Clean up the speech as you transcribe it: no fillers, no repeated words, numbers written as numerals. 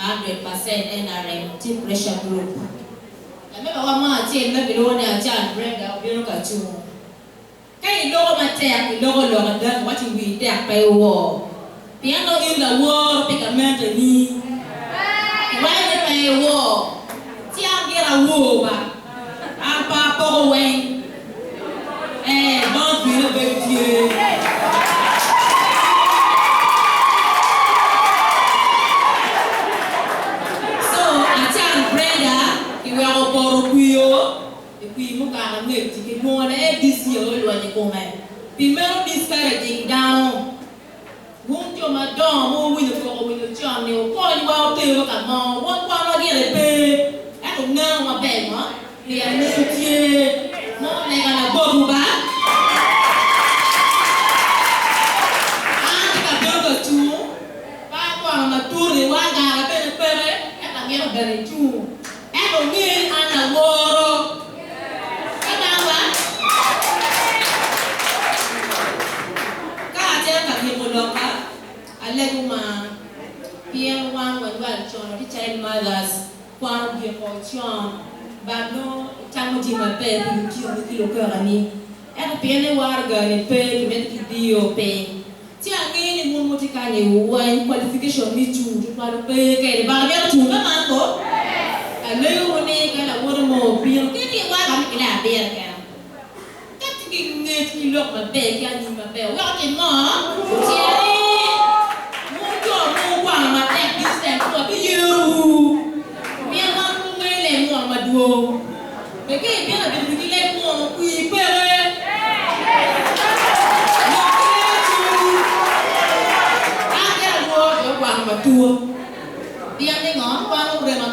100% NRM Tic pressure group. Kami bawa mga chain na bilo na chan brand ga bilo ka chu. Kay logo matek logo dan what we tek pa wo. Piano in the war pikamento ni. Why the pa wo? Tiang gira wo ba. Apa po wen. Don't be a baby. We are born queer. If we look at it, we want this year when you come in. Female discouraging down. Won't your madam, who will go with your charm? You call you out there, look at mom. One pound again, pay. I don't know my bed, huh? They are new here. More than a bottle back. I got a two. Back on my tour, the one guy, I better, and I get a better two. Ni ana woro kanawa ka je ka bi muloka aleguma pien wan wan chon di child mothers kwa bi ko chon ba no tango di ma pe bi ki ko ani e pien warga ni pe ki met ki dio pe ti angini mun motika ni wan qualification ni chu di pa pe ke ba ga chu ka man ko Leo ni kala woro mo biyo kini wa kam kila ber ka kat ki nget ki lok ma be ka ni ma be wa ti mo ti ari mo jo mo wa ma tek this time ko bi you bi ma ku ngai le mo ma duo be ke bi na bi ki le mo ku i pere mo ki tu a ke wo jo wa ma duo bi am ni ngom wa no re ma